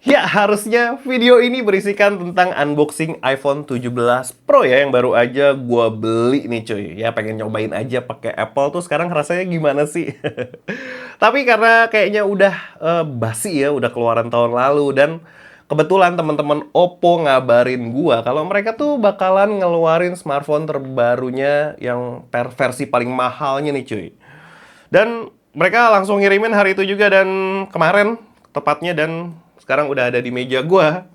Ya, harusnya video ini berisikan tentang unboxing iPhone 17 Pro ya, yang baru aja gua beli nih cuy. Ya, pengen nyobain aja pakai Apple tuh sekarang rasanya gimana sih? Tapi karena kayaknya udah basi ya, udah keluaran tahun lalu dan kebetulan teman-teman Oppo ngabarin gua kalau mereka tuh bakalan ngeluarin smartphone terbarunya yang versi paling mahalnya nih cuy. Dan mereka langsung ngirimin hari itu juga dan kemarin tepatnya dan sekarang udah ada di meja gua.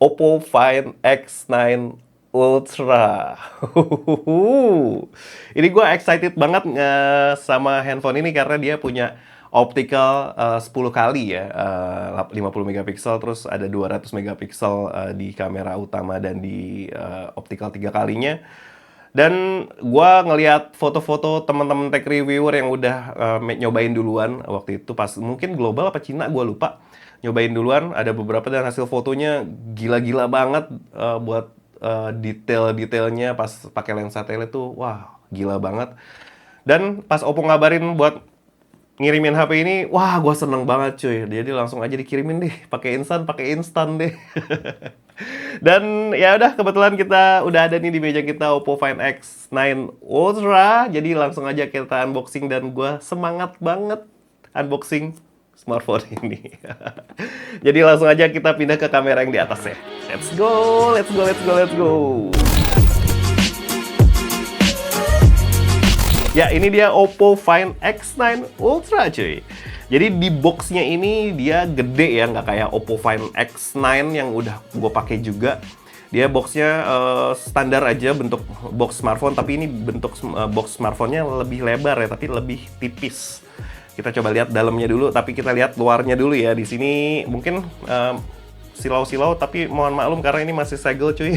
Oppo Find X9 Ultra. Ini gua excited banget sama handphone ini karena dia punya optical 10 kali ya, 50 megapiksel, terus ada 200 megapiksel di kamera utama dan di optical 3 kalinya. Dan gua ngelihat foto-foto teman-teman tech reviewer yang udah nyobain duluan waktu itu pas mungkin global apa Cina gua lupa. Nyobain duluan ada beberapa dan hasil fotonya gila-gila banget buat detail-detailnya pas pakai lensa tele tuh wah, gila banget. Dan pas Oppo ngabarin buat ngirimin HP ini, wah gua seneng banget cuy. Jadi langsung aja dikirimin deh, pakai instan deh. Dan ya udah kebetulan kita udah ada nih di meja kita Oppo Find X9 Ultra. Jadi langsung aja kita unboxing dan gua semangat banget unboxing smartphone ini. Jadi langsung aja kita pindah ke kamera yang di atas ya. Let's go, let's go, let's go, let's go. Ya, ini dia Oppo Find X9 Ultra cuy. Jadi di boxnya ini dia gede ya, nggak kayak Oppo Find X9 yang udah gue pakai juga. Dia boxnya standar aja bentuk box smartphone, tapi ini bentuk box smartphone-nya lebih lebar ya, tapi lebih tipis. Kita coba lihat dalamnya dulu, tapi kita lihat luarnya dulu ya. Di sini mungkin silau-silau, tapi mohon maklum karena ini masih segel cuy.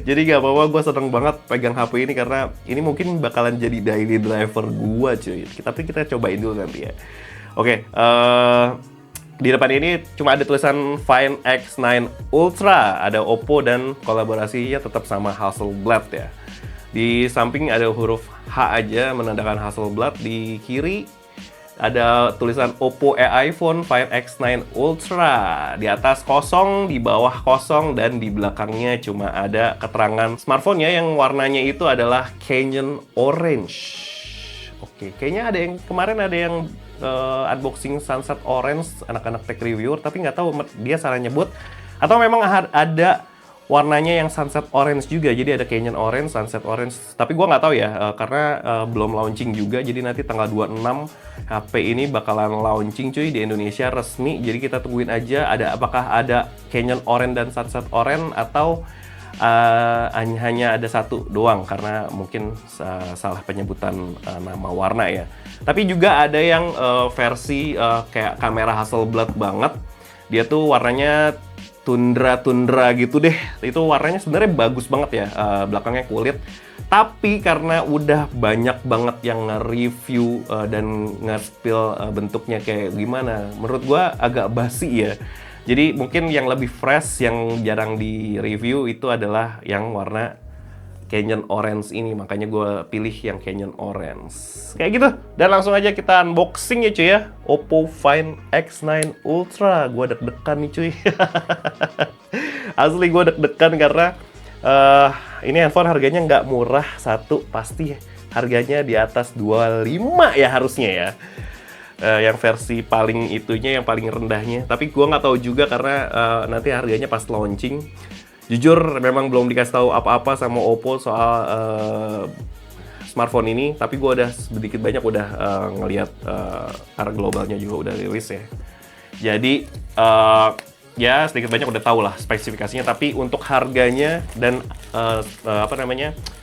Jadi gak apa-apa, gue seneng banget pegang HP ini karena ini mungkin bakalan jadi daily driver gue cuy. Tapi kita cobain dulu nanti ya. Oke, di depan ini cuma ada tulisan Find X9 Ultra, ada Oppo dan kolaborasinya tetap sama Hasselblad ya. Di samping ada huruf H aja menandakan Hasselblad, di kiri ada tulisan Oppo iPhone Find X9 Ultra. Di atas kosong, di bawah kosong, dan di belakangnya cuma ada keterangan smartphone-nya yang warnanya itu adalah Canyon Orange. Oke, kayaknya ada yang kemarin ada yang unboxing Sunset Orange, anak-anak tech reviewer, tapi nggak tahu dia salah nyebut atau memang ada warnanya yang Sunset Orange juga. Jadi ada Canyon Orange, Sunset Orange. Tapi gua nggak tahu ya, karena belum launching juga. Jadi nanti tanggal 26 HP ini bakalan launching cuy di Indonesia resmi. Jadi kita tungguin aja apakah ada Canyon Orange dan Sunset Orange atau hanya ada satu doang karena mungkin salah penyebutan nama warna ya. Tapi juga ada yang versi kayak kamera Hasselblad banget. Dia tuh warnanya tundra gitu deh. Itu warnanya sebenarnya bagus banget ya, belakangnya kulit. Tapi karena udah banyak banget yang nge-review dan nge-spill bentuknya kayak gimana, menurut gua agak basi ya. Jadi mungkin yang lebih fresh, yang jarang di-review itu adalah yang warna Canyon Orange ini. Makanya gue pilih yang Canyon Orange. Kayak gitu. Dan langsung aja kita unboxing ya cuy ya. Oppo Find X9 Ultra. Gue deg-degan nih cuy. Asli gue deg-degan karena ini handphone harganya nggak murah. Satu, pasti harganya di atas 25 ya harusnya ya. Yang versi paling itunya, yang paling rendahnya. Tapi gue nggak tahu juga karena nanti harganya pas launching. Jujur memang belum dikasih tahu apa-apa sama Oppo soal smartphone ini. Tapi gue udah sedikit banyak udah ngelihat karena globalnya juga udah rilis ya. Jadi ya sedikit banyak udah tahu lah spesifikasinya. Tapi untuk harganya dan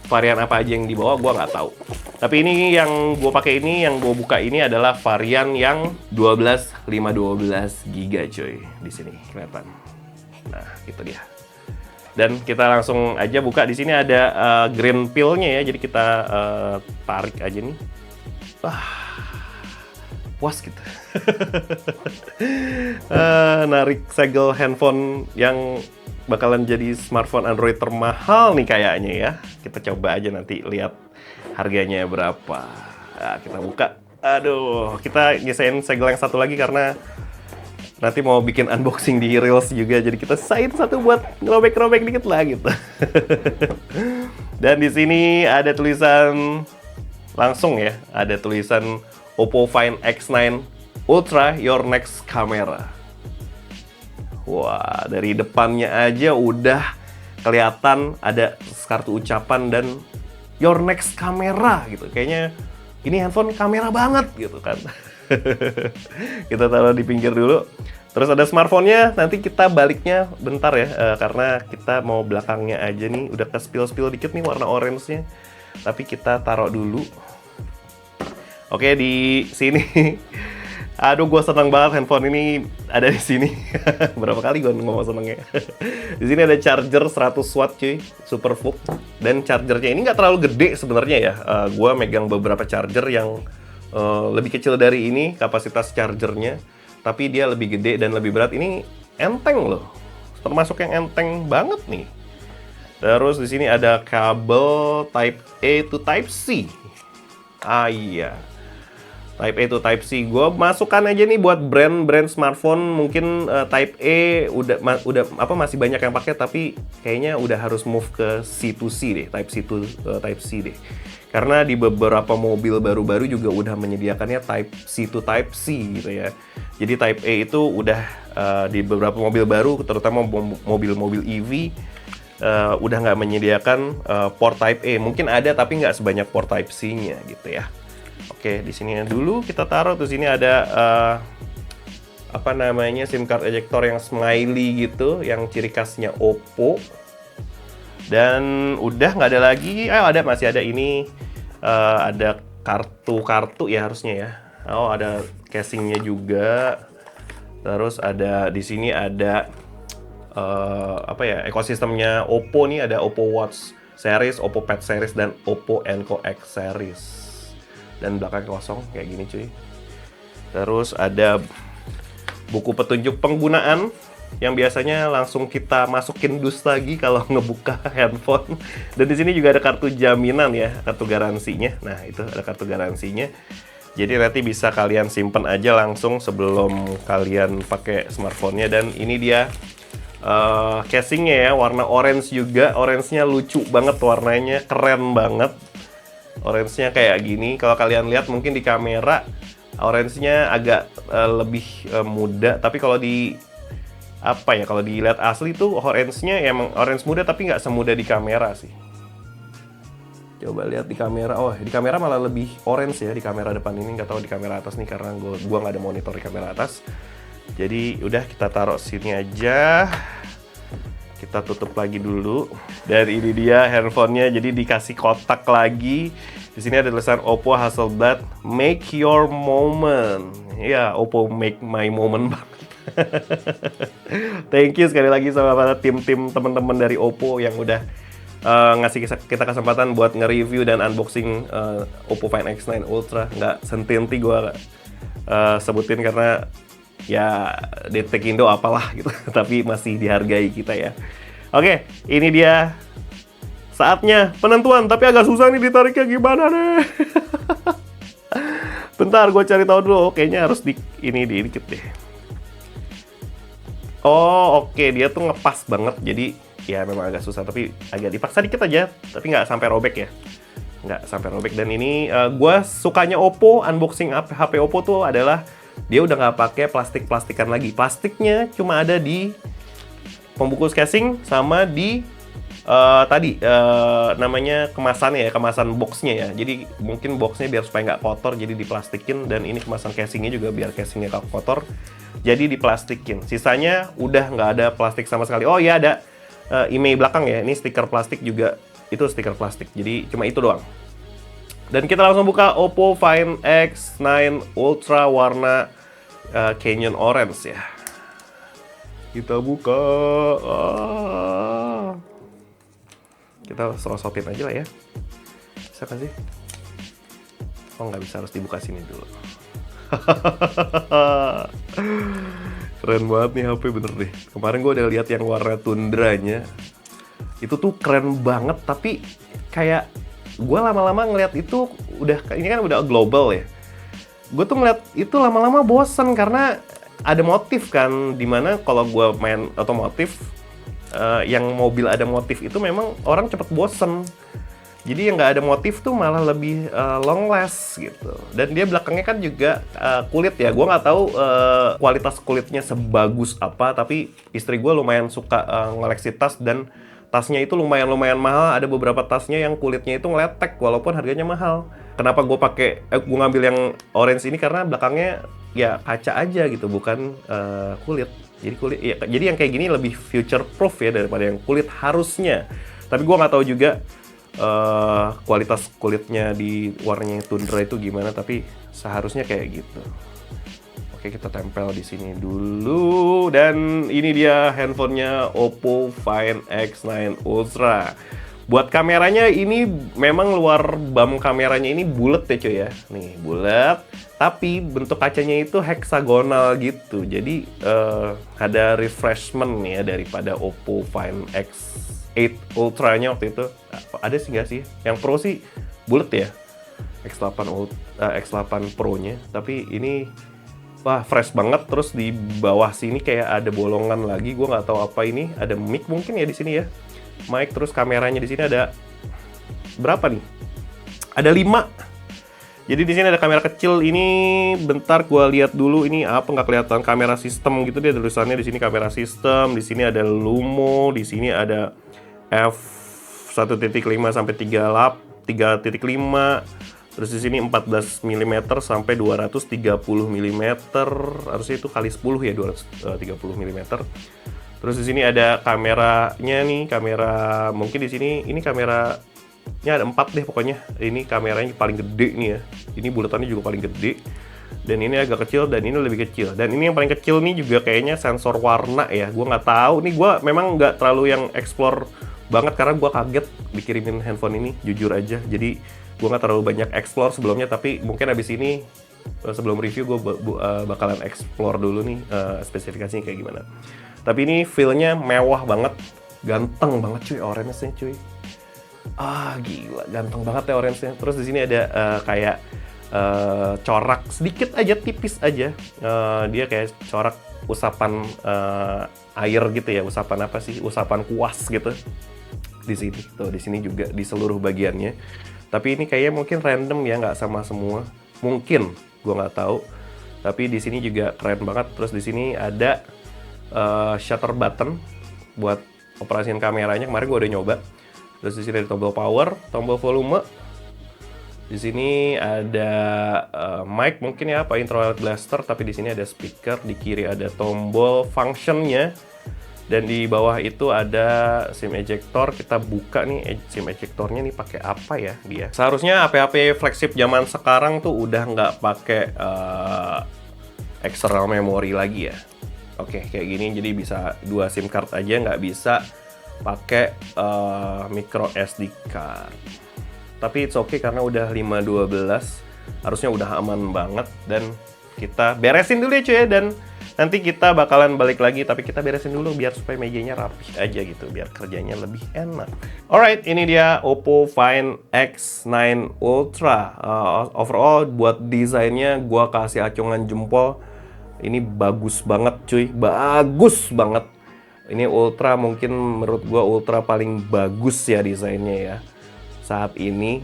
varian apa aja yang dibawa gue nggak tahu. Tapi ini yang gue pakai ini, yang gue buka ini adalah varian yang 512 GB cuy. Di sini kelihatan. Nah, itu dia. Dan kita langsung aja buka. Di sini ada green peel-nya ya. Jadi kita tarik aja nih. Puas gitu. Narik segel handphone yang bakalan jadi smartphone Android termahal nih kayaknya ya. Kita coba aja nanti lihat harganya berapa. Nah, kita buka. Aduh, kita nyesain segel yang satu lagi karena Nanti mau bikin unboxing di Reels juga, jadi kita sisain satu buat ngerobek-ngerobek dikit lah gitu. Dan di sini ada tulisan langsung ya, ada tulisan Oppo Find X9 Ultra, your next camera. Wah, dari depannya aja udah kelihatan ada kartu ucapan dan your next camera gitu. Kayaknya ini handphone kamera banget gitu kan. Kita taruh di pinggir dulu. Terus ada smartphone-nya, nanti kita baliknya bentar ya, karena kita mau belakangnya aja nih. Udah ke spill-spill dikit nih warna orange-nya. Tapi kita taruh dulu. Oke, di sini. Aduh, gue seneng banget handphone ini ada di sini. Berapa kali gue ngomong senengnya. Di sini ada charger 100 watt cuy, Superfook. Dan chargernya ini nggak terlalu gede sebenarnya ya. Gue megang beberapa charger yang lebih kecil dari ini kapasitas chargernya, tapi dia lebih gede dan lebih berat. Ini enteng loh, termasuk yang enteng banget nih. Terus di sini ada kabel Type A to Type C. Iya, Type A to Type C. Gue masukkan aja nih buat brand smartphone. Mungkin Type A udah masih banyak yang pakai, tapi kayaknya udah harus move ke C to C deh, Type C to Type C deh. Karena di beberapa mobil baru-baru juga udah menyediakannya Type C to Type C gitu ya. Jadi Type A itu udah di beberapa mobil baru, terutama mobil-mobil EV, udah nggak menyediakan port Type A. Mungkin ada tapi nggak sebanyak port Type C-nya gitu ya. Oke, di sini dulu kita taruh. Terus ini ada SIM card ejector yang smiley gitu, yang ciri khasnya Oppo. Dan udah nggak ada lagi. Masih ada ini, ada kartu ya harusnya ya. Oh, ada casingnya juga. Terus ada di sini ada ekosistemnya Oppo nih. Ada Oppo Watch series, Oppo Pad series, dan Oppo Enco X series. Dan belakang kosong kayak gini cuy. Terus ada buku petunjuk penggunaan yang biasanya langsung kita masukin dus lagi kalau ngebuka handphone. Dan di sini juga ada kartu jaminan ya, kartu garansinya. Nah, itu ada kartu garansinya. Jadi nanti bisa kalian simpen aja langsung sebelum kalian pakai smartphone-nya. Dan ini dia casingnya ya, warna orange juga. Orange-nya lucu banget warnanya, keren banget. Orange-nya kayak gini. Kalau kalian lihat mungkin di kamera orange-nya agak lebih muda, tapi kalau kalau dilihat asli tuh orange-nya emang orange muda, tapi nggak semuda di kamera sih. Coba lihat di kamera. Oh, di kamera malah lebih orange ya di kamera depan ini. Nggak tahu di kamera atas nih, karena gua nggak ada monitor di kamera atas. Jadi udah, kita taruh sini aja. Kita tutup lagi dulu. Dan ini dia handphonenya. Jadi dikasih kotak lagi. Di sini ada tulisan Oppo Hasselblad Make Your Moment. Ya, Oppo make my moment banget. Thank you sekali lagi sama para tim-tim teman-teman dari Oppo yang udah ngasih kita kesempatan buat nge-review dan unboxing Oppo Find X9 Ultra. Nggak senti-senti gue sebutin karena ya Detek Indo apalah gitu. Tapi masih dihargai kita ya. Oke, ini dia saatnya penentuan. Tapi agak susah nih ditariknya, gimana nih? Bentar, gue cari tahu dulu. Kayaknya harus dikit deh. Oh, oke. Dia tuh ngepas banget. Jadi ya memang agak susah, tapi agak dipaksa dikit aja. Tapi nggak sampai robek ya. Nggak sampai robek. Dan ini gue sukanya Oppo, unboxing HP Oppo tuh adalah dia udah nggak pakai plastik-plastikan lagi. Plastiknya cuma ada di pembungkus casing sama di namanya kemasannya ya, kemasan boxnya ya. Jadi mungkin boxnya biar supaya nggak kotor, jadi diplastikin. Dan ini kemasan casingnya juga biar casingnya nggak kotor, jadi diplastikin. Sisanya udah nggak ada plastik sama sekali. Oh iya, ada IMEI belakang ya. Ini stiker plastik juga, itu stiker plastik. Jadi cuma itu doang. Dan kita langsung buka Oppo Find X9 Ultra warna Canyon Orange ya. Kita buka. Kita serosotin aja lah ya. Bisa kan sih? Oh, nggak bisa, harus dibuka sini dulu. Keren banget nih HP, bener deh. Kemarin gue udah lihat yang warna tundranya. Itu tuh keren banget, tapi kayak gue lama-lama ngeliat itu udah, ini kan udah global ya. Gue tuh ngeliat itu lama-lama bosen karena ada motif kan, dimana kalau gue main otomotif, yang mobil ada motif itu memang orang cepet bosen. Jadi yang nggak ada motif tuh malah lebih long last gitu. Dan dia belakangnya kan juga kulit ya. Gue nggak tahu kualitas kulitnya sebagus apa, tapi istri gue lumayan suka ngoleksi tas, dan tasnya itu lumayan mahal. Ada beberapa tasnya yang kulitnya itu ngeletek walaupun harganya mahal. Kenapa gue gue ngambil yang orange ini karena belakangnya ya kaca aja gitu, bukan kulit. Jadi jadi yang kayak gini lebih future proof ya daripada yang kulit harusnya. Tapi gue nggak tahu juga kualitas kulitnya di warnanya tundra itu gimana, tapi seharusnya kayak gitu. Oke, kita tempel di sini dulu, dan ini dia handphonenya Oppo Find X9 Ultra. Buat kameranya ini memang luar bum kameranya ini bulat ya cuy ya. Nih bulat, tapi bentuk kacanya itu heksagonal gitu. Jadi ada refreshment nih ya daripada Oppo Find X8 Ultra-nya waktu itu. Ada sih nggak sih? Yang Pro sih bulat ya, X8 Pro-nya. Tapi ini wah fresh banget. Terus di bawah sini kayak ada bolongan lagi. Gue nggak tahu apa ini. Ada mic mungkin ya di sini ya. Mic, terus kameranya di sini ada berapa nih? Ada 5. Jadi di sini ada kamera kecil ini. Bentar gua lihat dulu ini apa, nggak kelihatan. Kamera sistem gitu dia tulisannya di sini, kamera sistem. Di sini ada Lumo, di sini ada f1.5 sampai 3.5. Terus di sini 14 mm sampai 230 mm. Harusnya itu kali 10 ya, 230 mm. Terus di sini ada kameranya nih, kamera mungkin di sini ini kameranya ada 4 deh pokoknya. Ini kameranya paling gede nih ya. Ini bulatannya juga paling gede. Dan ini agak kecil, dan ini lebih kecil. Dan ini yang paling kecil nih juga kayaknya sensor warna ya. Gue nggak tahu nih, gue memang nggak terlalu yang explore banget karena gue kaget dikirimin handphone ini, jujur aja. Jadi gue nggak terlalu banyak explore sebelumnya, tapi mungkin abis ini sebelum review gue bakalan explore dulu nih spesifikasinya kayak gimana. Tapi ini feel-nya mewah banget, ganteng banget cuy orange-nya cuy. Ah gila, ganteng banget ya orange-nya. Terus di sini ada kayak corak sedikit aja, tipis aja. Dia kayak corak usapan air gitu ya, usapan apa sih? Usapan kuas gitu. Di sini, tuh di sini juga di seluruh bagiannya. Tapi ini kayaknya mungkin random ya, nggak sama semua. Mungkin, gua nggak tahu. Tapi di sini juga keren banget. Terus di sini ada shutter button buat operasiin kameranya. Kemarin gue udah nyoba. Terus di sini ada tombol power, tombol volume. Di sini ada mic mungkin ya, apa infrared blaster. Tapi di sini ada speaker. Di kiri ada tombol functionnya. Dan di bawah itu ada SIM ejector. Kita buka nih SIM ejectornya nih pakai apa ya dia. Seharusnya HP-HP flagship zaman sekarang tuh udah nggak pakai external memory lagi ya. Oke, kayak gini, jadi bisa 2 SIM card aja, nggak bisa pakai micro SD card. Tapi it's okay karena udah 512, harusnya udah aman banget. Dan kita beresin dulu ya cuy ya, dan nanti kita bakalan balik lagi, tapi kita beresin dulu biar supaya mejanya rapih aja gitu, biar kerjanya lebih enak. Alright, ini dia Oppo Find X9 Ultra. Overall buat desainnya gua kasih acungan jempol. Ini bagus banget cuy, bagus banget. Ini Ultra mungkin menurut gua Ultra paling bagus ya desainnya ya. Saat ini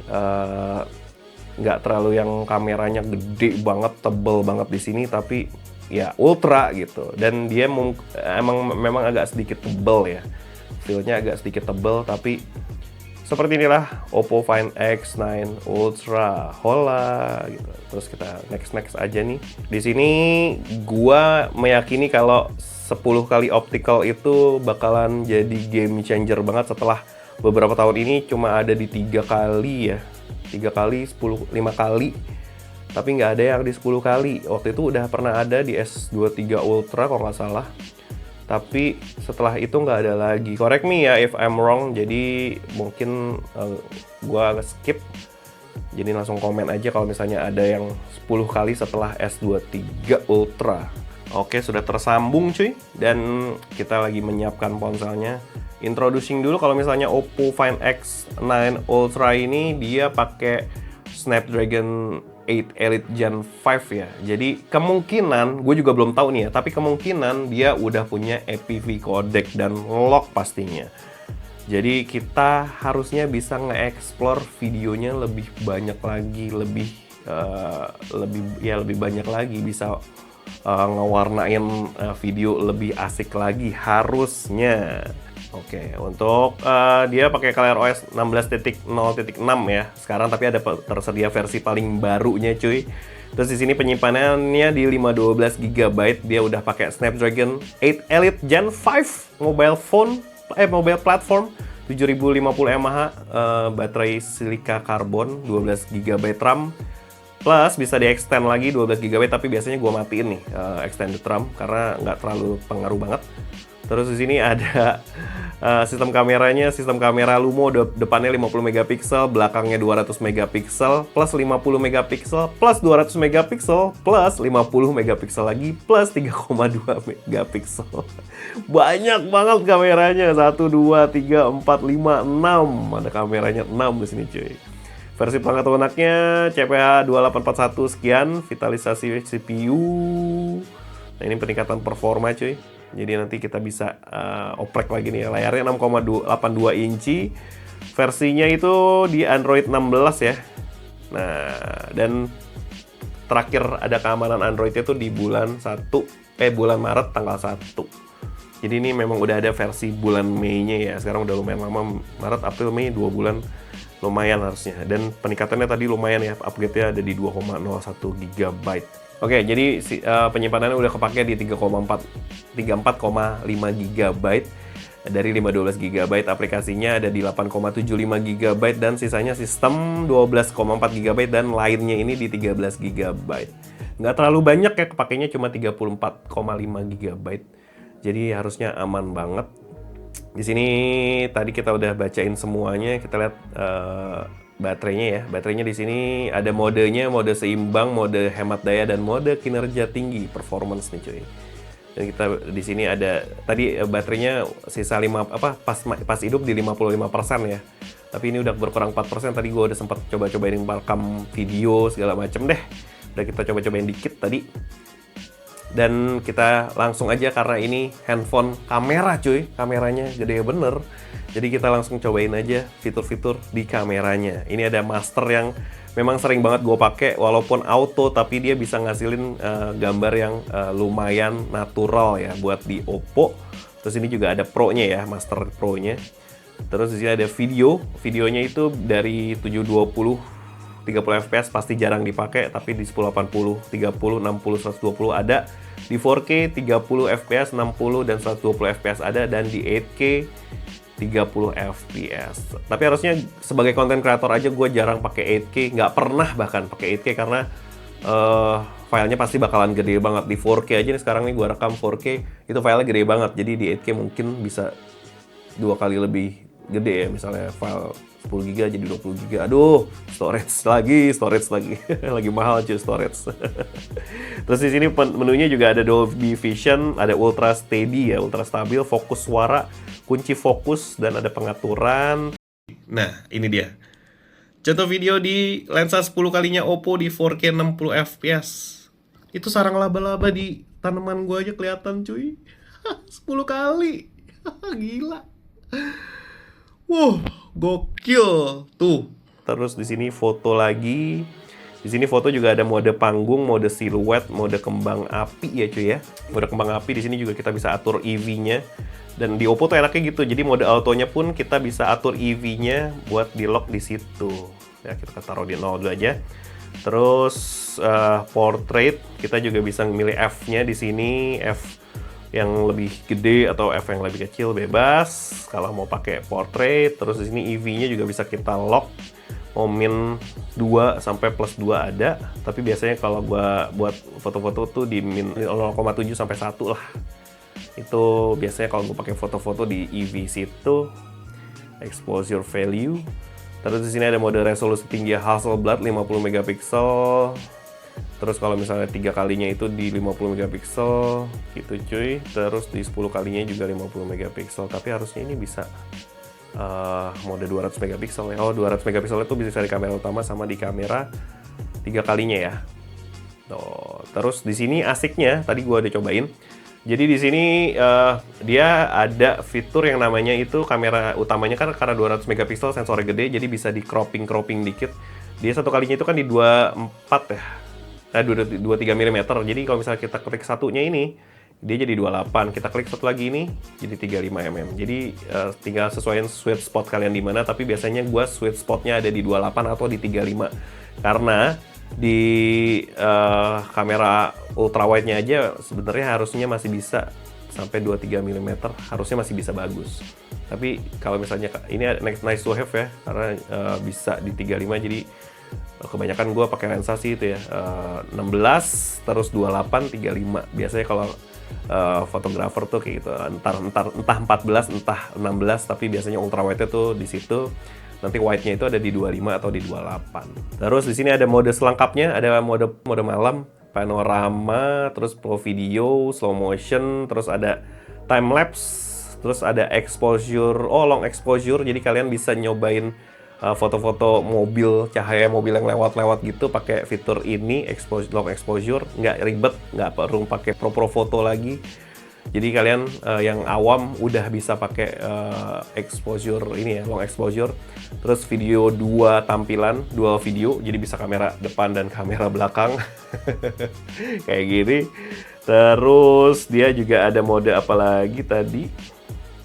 nggak terlalu yang kameranya gede banget, tebel banget di sini, tapi ya Ultra gitu. Dan dia memang agak sedikit tebel ya. Feel-nya agak sedikit tebel, tapi seperti inilah Oppo Find X9 Ultra. Hola gitu. Terus kita next aja nih. Di sini gua meyakini kalau 10 kali optical itu bakalan jadi game changer banget setelah beberapa tahun ini cuma ada di 3 kali ya. 3 kali, 5 kali. Tapi nggak ada yang di 10 kali. Waktu itu udah pernah ada di S23 Ultra kalau nggak salah. Tapi setelah itu nggak ada lagi. Correct me ya if I'm wrong. Jadi mungkin gua skip. Jadi langsung komen aja kalau misalnya ada yang 10 kali setelah S23 Ultra. Oke, sudah tersambung cuy. Dan kita lagi menyiapkan ponselnya. Introducing dulu kalau misalnya Oppo Find X9 Ultra ini dia pakai Snapdragon 8 Elite Gen 5 ya. Jadi kemungkinan, gue juga belum tahu nih ya, tapi kemungkinan dia udah punya APV codec dan lock pastinya. Jadi kita harusnya bisa nge-explore videonya lebih banyak lagi, lebih banyak lagi, bisa ngewarnain video lebih asik lagi harusnya. Oke, untuk dia pakai ColorOS 16.0.6 ya sekarang, tapi ada tersedia versi paling barunya cuy. Terus di sini penyimpanannya di 512 GB, dia udah pakai Snapdragon 8 Elite Gen 5 mobile platform, 7050 mAh, baterai silika karbon, 12 GB RAM. Plus bisa di-extend lagi 12 GB, tapi biasanya gue matiin nih extended RAM karena nggak terlalu pengaruh banget. Terus di sini ada sistem kameranya, sistem kamera Lumo, depannya 50 megapiksel, belakangnya 200 megapiksel, plus 50 megapiksel, plus 200 megapiksel, plus 50 megapiksel lagi, plus 3,2 megapiksel. Banyak banget kameranya, 1, 2, 3, 4, 5, 6. Ada kameranya 6 di sini cuy. Versi perangkat lunaknya CPH 2841 sekian, vitalisasi CPU. Nah ini peningkatan performa cuy. Jadi nanti kita bisa oprek lagi nih ya. Layarnya 6,82 inci. Versinya itu di Android 16 ya. Nah, dan terakhir ada keamanan Androidnya tuh di bulan Maret tanggal 1. Jadi ini memang udah ada versi bulan Mei-nya ya. Sekarang udah lumayan lama, Maret, April, Mei, 2 bulan. Lumayan harusnya. Dan peningkatannya tadi lumayan ya. Upgrade-nya ada di 2,01 GB. Oke, jadi penyimpanannya udah kepake di 34,5 GB dari 512 GB. Aplikasinya ada di 8,75 GB dan sisanya sistem 12,4 GB dan lainnya ini di 13 GB. Nggak terlalu banyak ya, kepakainya cuma 34,5 GB. Jadi harusnya aman banget. Di sini tadi kita udah bacain semuanya. Kita lihat baterainya ya. Baterainya di sini ada modenya, mode seimbang, mode hemat daya, dan mode kinerja tinggi, performance nih cuy. Dan kita di sini ada tadi baterainya sisa pas hidup di 55% ya. Tapi ini udah berkurang 4%. Tadi gue udah sempat coba-cobain merekam video segala macem deh. Udah kita coba-cobain dikit tadi. Dan kita langsung aja karena ini handphone kamera cuy, kameranya gede bener. Jadi kita langsung cobain aja fitur-fitur di kameranya. Ini ada master yang memang sering banget gue pakai, walaupun auto tapi dia bisa ngasilin gambar yang lumayan natural ya buat di Oppo. Terus ini juga ada Pro-nya ya, master Pro-nya. Terus di sini ada videonya itu dari 720 30 fps pasti jarang dipakai, tapi di 1080, 30, 60, 120 ada. Di 4K 30 fps, 60 dan 120 fps ada, dan di 8K 30 fps. Tapi harusnya sebagai konten kreator aja gue jarang pakai 8K, nggak pernah bahkan pakai 8K karena filenya pasti bakalan gede banget. Di 4K aja nih sekarang nih gue rekam 4K, itu filenya gede banget. Jadi di 8K mungkin bisa 2 kali lebih gede ya, misalnya file 10 GB jadi 20 GB. Aduh, storage lagi. Lagi mahal cuy storage. Terus di sini menunya juga ada Dolby Vision, ada Ultra Steady ya, ultra stabil, fokus suara, kunci fokus, dan ada pengaturan. Nah, ini dia. Contoh video di lensa 10 kalinya Oppo di 4K 60 fps. Itu sarang laba-laba di tanaman gua aja kelihatan cuy. 10 kali. Gila. Wow, gokil tuh. Terus di sini foto lagi. Di sini foto juga ada mode panggung, mode siluet, mode kembang api ya cuy ya. Mode kembang api di sini juga kita bisa atur EV-nya. Dan di Oppo tuh enaknya gitu. Jadi mode autonya pun kita bisa atur EV-nya buat di lock di situ. Ya kita taruh di 0 dulu aja. Terus portrait kita juga bisa memilih F-nya di sini, F yang lebih gede atau F yang lebih kecil bebas kalau mau pakai portrait. Terus di sini EV-nya juga bisa kita lock, mau min 2 sampai plus 2 ada, tapi biasanya kalau gua buat foto-foto tuh di min 0,7 sampai 1 lah. Itu biasanya kalau gua pakai foto-foto di EV situ. Exposure value. Terus di sini ada mode resolusi tinggi Hasselblad 50 megapiksel. Terus kalau misalnya 3 kalinya itu di 50 megapiksel gitu cuy. Terus di 10 kalinya juga 50 megapiksel. Tapi harusnya ini bisa mode 200 megapiksel ya. Oh, 200 megapiksel itu bisa di kamera utama sama di kamera 3 kalinya ya. Tuh, terus di sini asiknya tadi gua udah cobain. Jadi di sini dia ada fitur yang namanya itu kamera utamanya kan karena 200 megapiksel sensornya gede, jadi bisa di cropping dikit. Dia satu kalinya itu kan di 24 ya. 23 mm. Jadi kalau misalnya kita klik satunya ini, dia jadi 28. Kita klik satu lagi ini, jadi 35 mm. Jadi tinggal sesuaiin sweet spot kalian di mana, tapi biasanya gua sweet spotnya ada di 28 atau di 35. Karena di kamera ultrawide-nya aja sebenarnya harusnya masih bisa sampai 23 mm, harusnya masih bisa bagus. Tapi kalau misalnya ini nice to have ya, karena bisa di 35, jadi kebanyakan gue pakai lensa sih itu ya 16 terus 28 35. Biasanya kalau fotografer tuh kayak gitu, entah 14 entah 16, tapi biasanya ultrawide-nya tuh di situ. Nanti wide-nya itu ada di 25 atau di 28. Terus di sini ada mode selengkapnya, ada mode malam, panorama, terus pro video, slow motion, terus ada time lapse, terus ada exposure, long exposure. Jadi kalian bisa nyobain foto-foto mobil, cahaya mobil yang lewat-lewat gitu pakai fitur ini, long exposure, nggak ribet, nggak perlu pakai pro foto lagi. Jadi kalian yang awam udah bisa pakai exposure ini ya, long exposure. Terus video dual video, jadi bisa kamera depan dan kamera belakang. Kayak gini. Terus dia juga ada mode apa lagi tadi?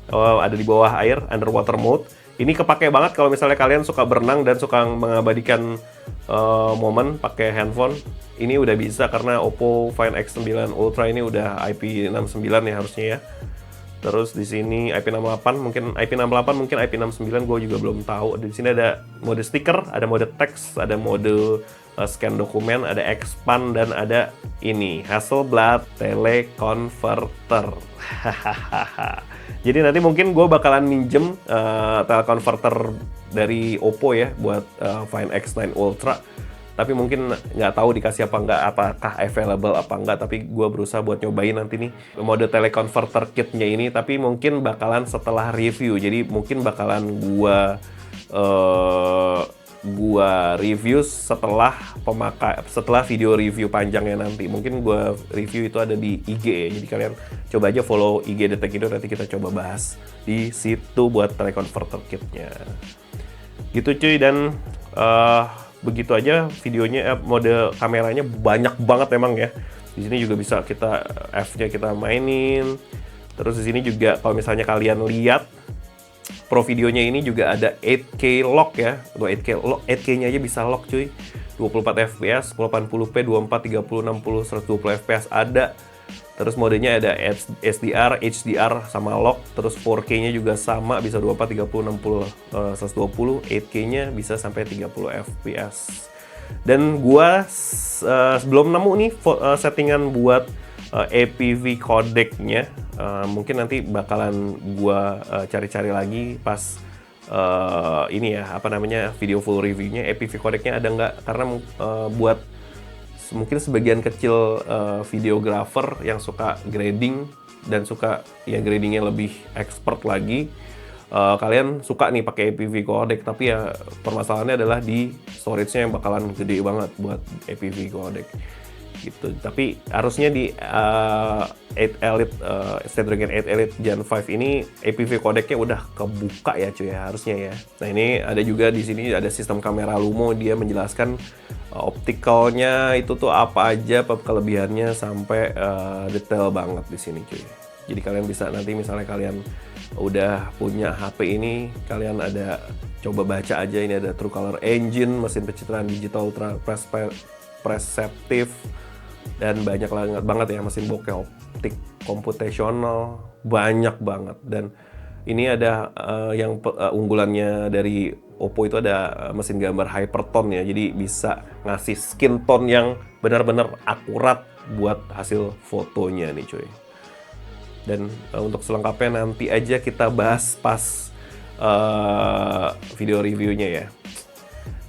Oh, ada di bawah air, underwater mode. Ini kepake banget kalau misalnya kalian suka berenang dan suka mengabadikan momen pakai handphone. Ini udah bisa karena Oppo Find X9 Ultra ini udah IP69 ya harusnya ya. Terus di sini IP68, mungkin IP69 gue juga belum tahu. Di sini ada mode stiker, ada mode teks, ada mode scan dokumen, ada expand, dan ada ini Hasselblad teleconverter. Jadi nanti mungkin gue bakalan minjem teleconverter dari Oppo ya buat Find X9 Ultra. Tapi mungkin nggak tahu dikasih apa nggak, apakah available apa nggak. Tapi gue berusaha buat nyobain nanti nih mode teleconverter kitnya ini. Tapi mungkin bakalan setelah review. Jadi mungkin bakalan gua review setelah setelah video review panjangnya nanti. Mungkin gua review itu ada di IG ya. Jadi kalian coba aja follow IG Detek Indo, nanti kita coba bahas di situ buat teleconverter kitnya. Gitu cuy, dan begitu aja videonya, mode kameranya banyak banget emang ya. Di sini juga bisa kita F-nya kita mainin. Terus di sini juga kalau misalnya kalian lihat pro videonya ini juga ada 8K lock ya. 8K-nya aja bisa lock cuy. 24 fps, 1080p, 24, 30, 60, 120 fps ada. Terus modenya ada SDR, HDR sama lock. Terus 4K-nya juga sama, bisa 24, 30, 60, 120. 8K-nya bisa sampai 30 fps. Dan gua sebelum nemu nih settingan buat APV codec-nya, mungkin nanti bakalan gua cari-cari lagi pas ini ya, apa namanya, video full review-nya. APV codec-nya ada nggak? Karena buat mungkin sebagian kecil videographer yang suka grading dan suka ya gradingnya lebih expert lagi, kalian suka nih pakai APV codec, tapi ya permasalahannya adalah di storage-nya yang bakalan gede banget buat APV codec gitu. Tapi harusnya di 8 Elite Snapdragon 8 Elite Gen 5 ini APV codec-nya udah kebuka ya cuy ya, harusnya ya. Nah, ini ada juga di sini ada sistem kamera Lumo, dia menjelaskan optikalnya itu tuh apa aja, kelebihannya sampai detail banget di sini cuy. Jadi kalian bisa nanti misalnya kalian udah punya HP ini, kalian ada coba baca aja, ini ada True Color Engine, mesin pencitraan digital ultra preseptif, dan banyak banget ya, mesin bokeh optik computational, banyak banget. Dan ini ada yang unggulannya dari Oppo itu ada mesin gambar hypertone ya, jadi bisa ngasih skin tone yang benar-benar akurat buat hasil fotonya nih cuy. Dan untuk selengkapnya nanti aja kita bahas pas video reviewnya ya.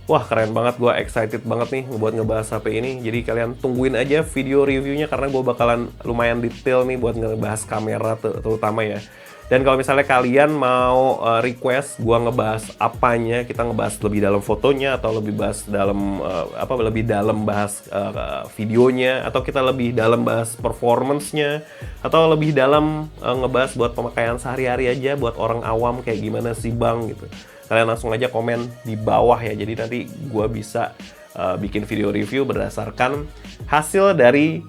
Wah, keren banget, gue excited banget nih buat ngebahas HP ini. Jadi kalian tungguin aja video reviewnya karena gue bakalan lumayan detail nih buat ngebahas kamera terutama ya. Dan kalau misalnya kalian mau request gua ngebahas apanya, kita ngebahas lebih dalam fotonya atau lebih bahas dalam lebih dalam bahas videonya, atau kita lebih dalam bahas performance-nya, atau lebih dalam ngebahas buat pemakaian sehari-hari aja buat orang awam kayak gimana sih Bang gitu. Kalian langsung aja komen di bawah ya. Jadi nanti gua bisa bikin video review berdasarkan hasil dari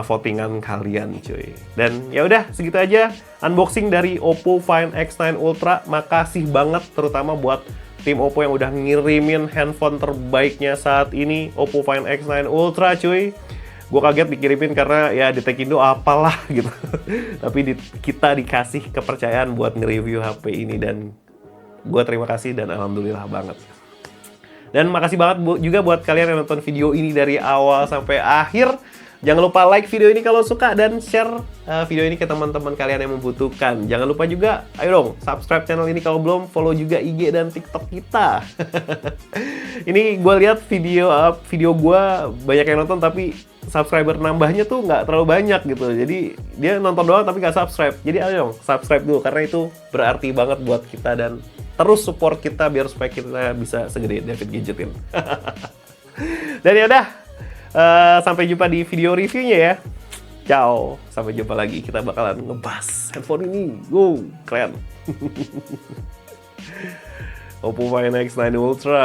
votingan kalian cuy. Dan ya udah segitu aja unboxing dari Oppo Find X9 Ultra. Makasih banget terutama buat tim Oppo yang udah ngirimin handphone terbaiknya saat ini, Oppo Find X9 Ultra cuy. Gue kaget dikirimin karena ya di Tekindo apalah gitu. Tapi kita dikasih kepercayaan buat nge-review HP ini dan gue terima kasih dan alhamdulillah banget. Dan makasih banget juga buat kalian yang nonton video ini dari awal sampai akhir. Jangan lupa like video ini kalau suka dan share video ini ke teman-teman kalian yang membutuhkan. Jangan lupa juga, ayo dong, subscribe channel ini kalau belum, follow juga IG dan TikTok kita. Ini gue lihat video gue banyak yang nonton tapi subscriber nambahnya tuh nggak terlalu banyak gitu. Jadi dia nonton doang tapi nggak subscribe. Jadi ayo dong, subscribe dulu karena itu berarti banget buat kita dan terus support kita biar supaya kita bisa segede David Gadgetin. Dan ya udah, sampai jumpa di video reviewnya ya. Ciao, sampai jumpa lagi. Kita bakalan ngebahas handphone ini. Go, keren. Oppo Find X9 Ultra.